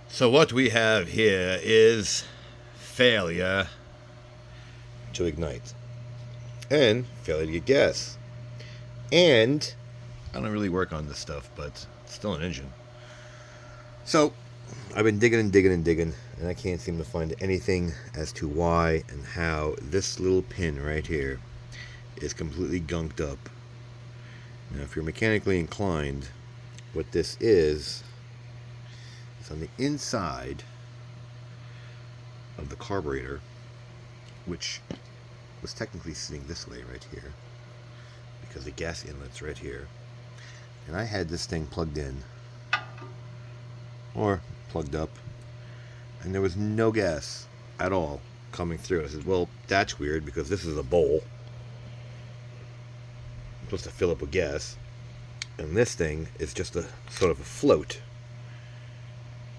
So what we have here is failure to ignite and failure to get gas. And I don't really work on this stuff, but it's still an engine. So I've been digging and digging and digging, and I can't seem to find anything as to why and how this little pin right here is completely gunked up. Now, if you're mechanically inclined, what this is on the inside of the carburetor, which was technically sitting this way right here because the gas inlet's right here. And I had this thing plugged in or plugged up, and there was no gas at all coming through. I said, well, that's weird because this is a bowl. I'm supposed to fill up with gas, and this thing is just a sort of a float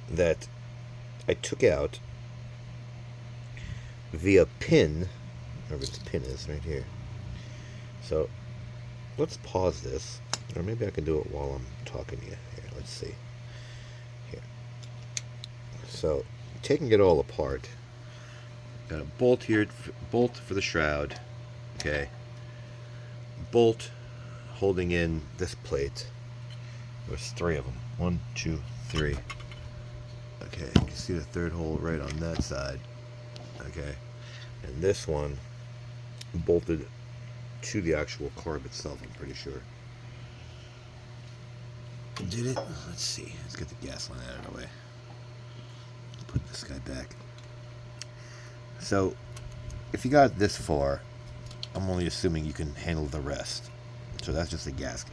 that I took out via pin, wherever the pin is, right here. So let's pause this, or maybe I can do it while I'm talking to you. Here, let's see. Here. So taking it all apart, got a bolt here, bolt for the shroud. Okay. Bolt holding in this plate. There's three of them. 1, 2, 3. Okay, you can see the third hole right on that side. Okay, and this one bolted to the actual carb itself, I'm pretty sure. Did it? Let's see. Let's get the gas line out of the way. Put this guy back. So, if you got this far, I'm only assuming you can handle the rest. So that's just a gasket.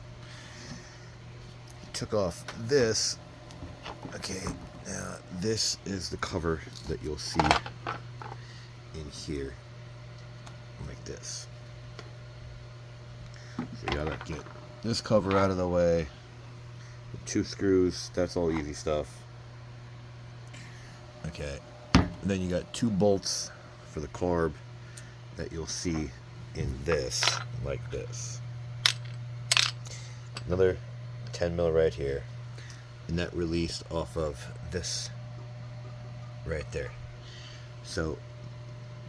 Took off this. Okay, now this is the cover that you'll see in here, like this. So you gotta get this cover out of the way. 2 screws, that's all easy stuff. Okay, and then you got 2 bolts for the carb that you'll see in this, like this. Another 10 mil right here, and that released off of this right there. So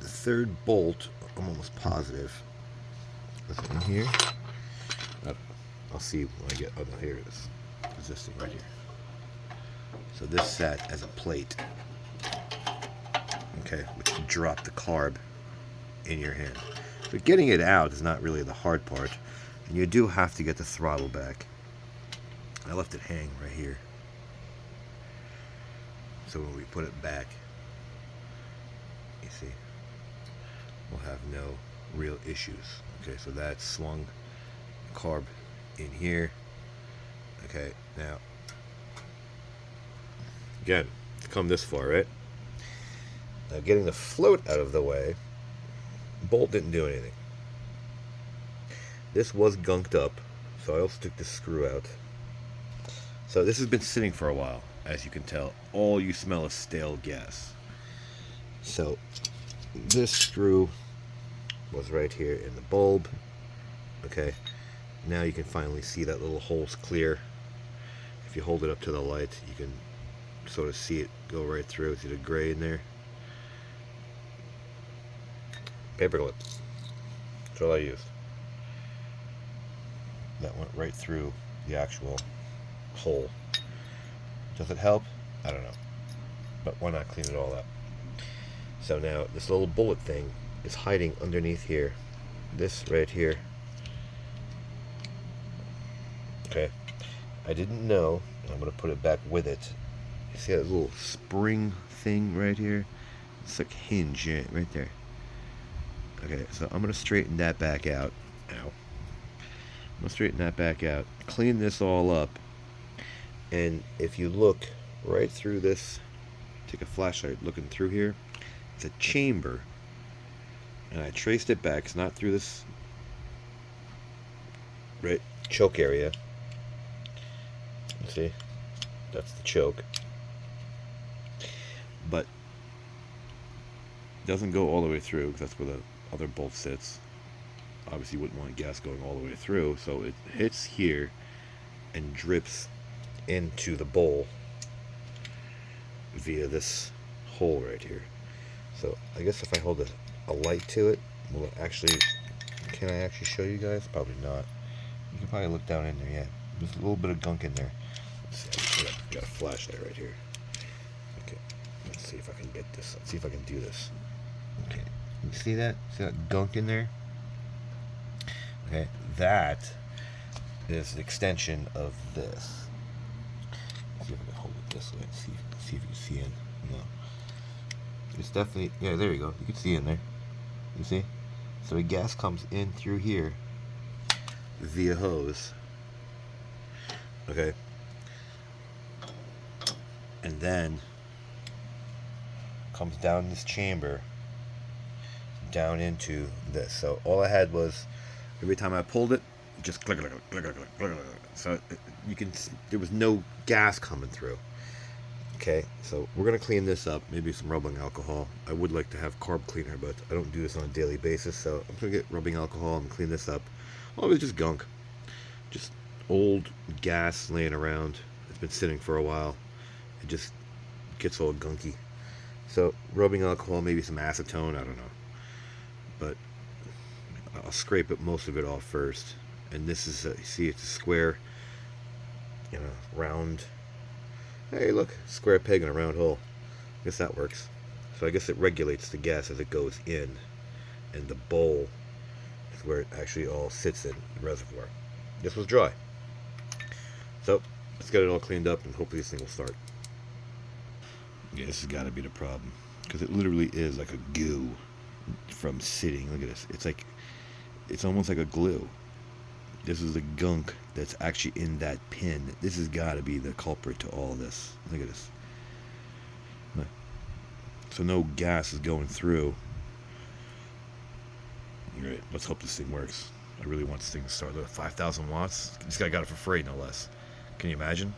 the third bolt, I'm almost positive, is in here. I'll see when I get, oh no, here it is. It's this thing right here. So this sat as a plate, okay, which can drop the carb in your hand. But getting it out is not really the hard part, and you do have to get the throttle back. I left it hang right here. So when we put it back, you see, we'll have no real issues. Okay, so that swung carb in here. Okay, now, again, to come this far, right? Now getting the float out of the way, bolt didn't do anything. This was gunked up, so I also took the screw out. So this has been sitting for a while, as you can tell. All you smell is stale gas. So this screw was right here in the bulb. Okay, now you can finally see that little hole's clear. If you hold it up to the light, you can sort of see it go right through. See the gray in there? Paper clip. That's all I used. That went right through the actual hole. Does it help? I don't know. But why not clean it all up? So now this little bullet thing is hiding underneath here. This right here. Okay. I didn't know. I'm going to put it back with it. You see that little spring thing right here? It's like a hinge right there. Okay, so I'm going to straighten that back out. Ow. I'm going to straighten that back out. Clean this all up. And if you look right through this, take a flashlight looking through here, it's a chamber. And I traced it back. It's not through this right choke area. See? That's the choke. But it doesn't go all the way through because that's where the other bolt sits. Obviously you wouldn't want gas going all the way through, so it hits here and drips into the bowl via this hole right here. So I guess if I hold a light to it, will it actually, can I actually show you guys? Probably not. You can probably look down in there, yeah. There's a little bit of gunk in there. Let's see, I've got a flashlight right here. Okay, let's see if I can get this. Let's see if I can do this. Okay, you see that? See that gunk in there? Okay, that is an extension of this. Let's see if I can hold it this way and see if you can see in. No. It's definitely, yeah, there you go. You can see in there. You see? So the gas comes in through here via hose. Okay. And then comes down this chamber down into this. So all I had was, every time I pulled it, just click, click, click, click, click, click, click. So you can, there was no gas coming through. Okay, so we're gonna clean this up. Maybe some rubbing alcohol. I would like to have carb cleaner, but I don't do this on a daily basis. So I'm gonna get rubbing alcohol and clean this up. Oh, it's just gunk, just old gas laying around. It's been sitting for a while. It just gets all gunky. So rubbing alcohol, maybe some acetone. I don't know, but I'll scrape it, most of it off first. And this is, you see, it's a square, you know, round. Hey, look, square peg in a round hole. I guess that works. So I guess it regulates the gas as it goes in, and the bowl is where it actually all sits in the reservoir. This was dry. So let's get it all cleaned up, and hopefully this thing will start. Yeah, this has got to be the problem, because it literally is like a goo from sitting. Look at this. It's like, it's almost like a glue. This is the gunk that's actually in that pin. This has got to be the culprit to all this. Look at this. Look. So no gas is going through. All right, let's hope this thing works. I really want this thing to start. Look, 5,000 watts. This guy got it for free, no less. Can you imagine?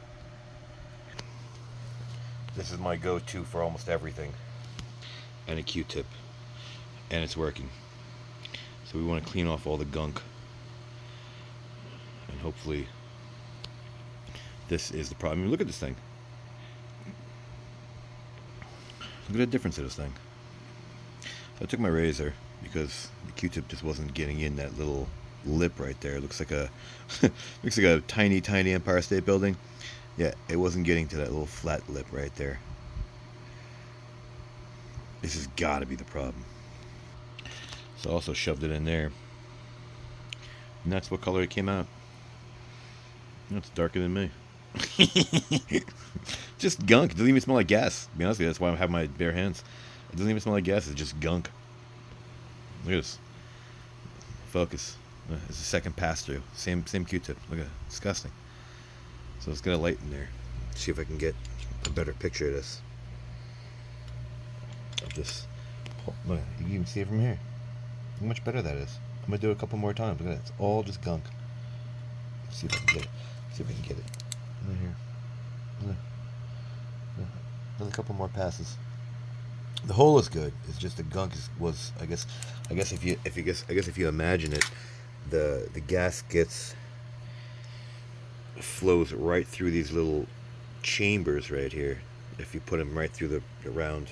This is my go-to for almost everything. And a Q-tip. And it's working. So we want to clean off all the gunk. And hopefully this is the problem. I mean, look at this thing. Look at the difference of this thing. So I took my razor because the Q-tip just wasn't getting in that little lip right there. It looks like a looks like a tiny Empire State Building. Yeah, it wasn't getting to that little flat lip right there. This has got to be the problem. So I also shoved it in there. And that's what color it came out. It's darker than me. Just gunk. It doesn't even smell like gas. To be honest with you, that's why I have my bare hands. It doesn't even smell like gas. It's just gunk. Look at this. Focus. It's a second pass through. Same Q-tip. Look at it. Disgusting. So let's get a light in there. See if I can get a better picture of this. Look, you can even see it from here. How much better that is. I'm gonna do it a couple more times. Look at that. It's all just gunk. Let's see if I can get it. See if I can get it. Right here. Another couple more passes. The hole is good. It's just the gunk was. I guess if you imagine it, the gas flows right through these little chambers right here. If you put them right through the round,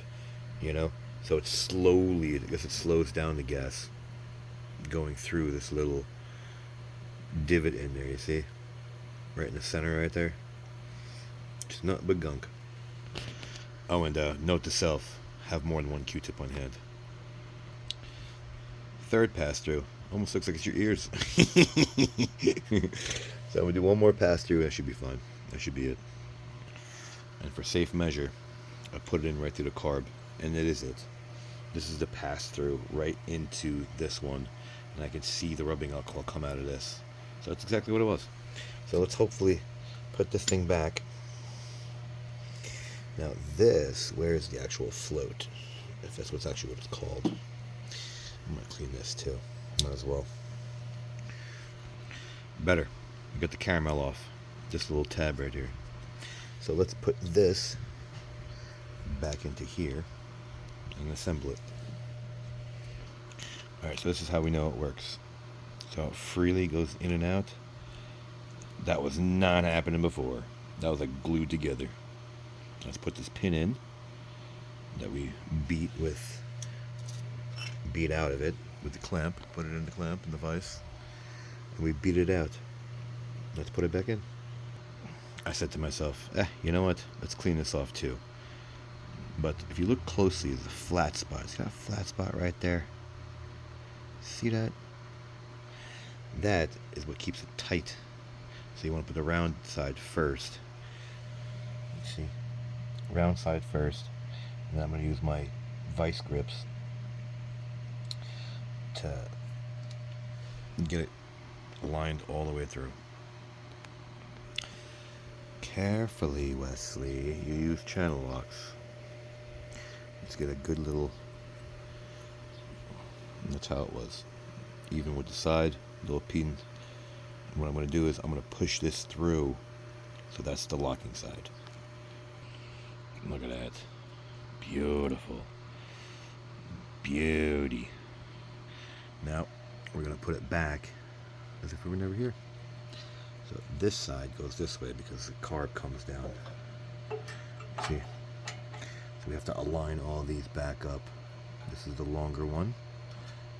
you know. So it's slowly. I guess it slows down the gas going through this little divot in there. You see, right in the center, right there. Just nothing but gunk. Oh, and note to self: have more than one Q-tip on hand. Third pass through. Almost looks like it's your ears. So I'm gonna do one more pass through. That should be fine. That should be it. And for safe measure, I put it in right through the carb, and it is it. This is the pass through right into this one, and I can see the rubbing alcohol come out of this. So that's exactly what it was. So let's hopefully put this thing back. Now this, where is the actual float? If that's what's actually what it's called. I'm gonna clean this too. Might as well. Better. We got the caramel off. This little tab right here. So let's put this back into here and assemble it. Alright, so this is how we know it works. So it freely goes in and out. That was not happening before. That was like glued together. Let's put this pin in. that we beat out of it with the clamp. Put it in the clamp in the vise, and we beat it out. Let's put it back in. I said to myself, you know what? Let's clean this off too. But if you look closely, there's a flat spot. It's got a flat spot right there. See that? That is what keeps it tight. So you want to put the round side first. See? Round side first. And then I'm going to use my vice grips to get it aligned all the way through. Carefully, Wesley. You use channel locks. Let's get a good little... That's how it was. Even with the side, little pin. What I'm going to do is I'm going to push this through. So that's the locking side. Look at that. Beautiful. Beauty. Now, we're going to put it back as if we were never here. So this side goes this way because the carb comes down. See? So we have to align all these back up. This is the longer one.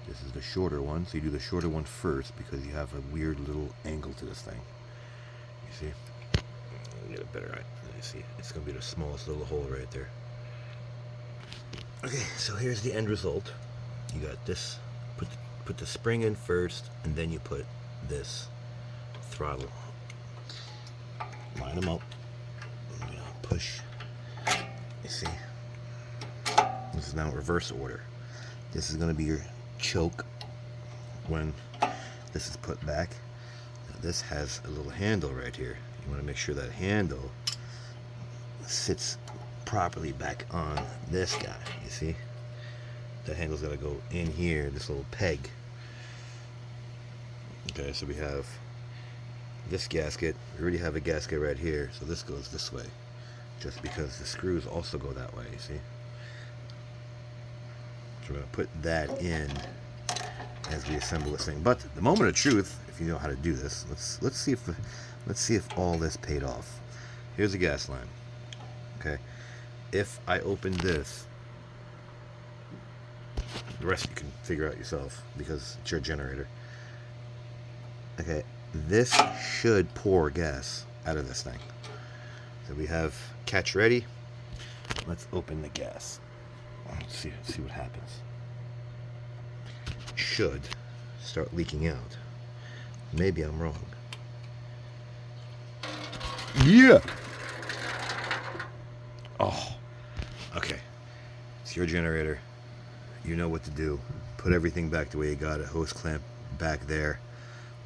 This is the shorter one. So you do the shorter one first because you have a weird little angle to this thing. You see? Get a better eye. You see? It's going to be the smallest little hole right there. Okay, so here's the end result. You got this. Put the spring in first, and then you put this throttle. Line them up. You know, push. You see? This is now reverse order. This is going to be your choke when this is put back. Now this has a little handle right here. You want to make sure that handle sits properly back on this guy. You see? That handle's got to go in here, this little peg. Okay, so we have this gasket. We already have a gasket right here, so this goes this way. Just because the screws also go that way, you see? So we're going to put that in as we assemble this thing. But the moment of truth, if you know how to do this, let's see if all this paid off. Here's the gas line. Okay, if I open this, the rest you can figure out yourself because it's your generator. Okay, this should pour gas out of this thing. So we have catch ready. Let's open the gas. Let's see what happens. Should start leaking out. Maybe I'm wrong. Yeah. Oh. Okay. It's your generator. You know what to do. Put everything back the way you got it. Hose clamp back there.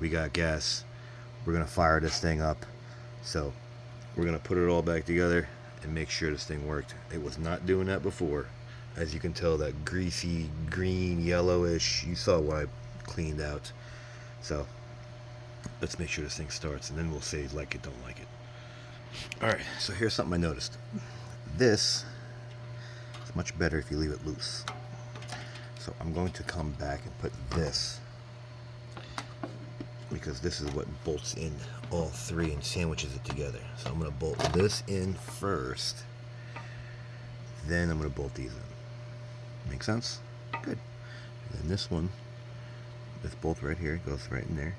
We got gas. We're gonna fire this thing up. So we're gonna put it all back together and make sure this thing worked. It was not doing that before. As you can tell, that greasy green yellowish, you saw what I cleaned out. So let's make sure this thing starts, and then we'll say like it, don't like it. Alright, so here's something I noticed. This is much better if you leave it loose. So I'm going to come back and put this, because this is what bolts in all three and sandwiches it together. So I'm going to bolt this in first, then I'm going to bolt these in. Make sense? Good. And then this one, this bolt right here, goes right in there.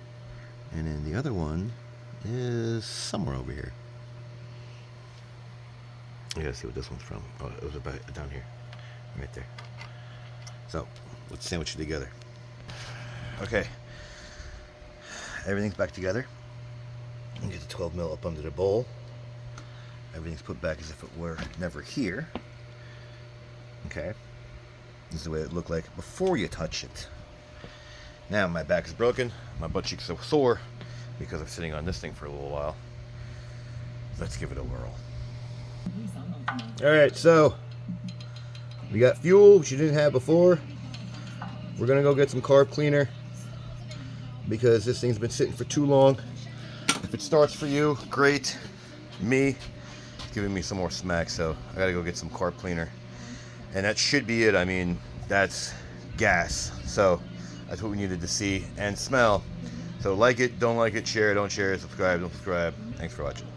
And then the other one is somewhere over here. I gotta see what this one's from. Oh, it was about down here. Right there. So, let's sandwich it together. Okay. Everything's back together. You get the 12 mil up under the bowl. Everything's put back as if it were never here. Okay. This is the way it looked like before you touch it. Now my back is broken. My butt cheeks are sore because I'm sitting on this thing for a little while. Let's give it a whirl. Alright, so we got fuel, which you didn't have before. We're going to go get some carb cleaner because this thing's been sitting for too long. If it starts for you, great. Me, it's giving me some more smack, so I got to go get some carb cleaner. And that should be it. I mean, that's gas. So that's what we needed to see and smell. So like it, don't like it, share it, don't share it, subscribe, don't subscribe. Thanks for watching.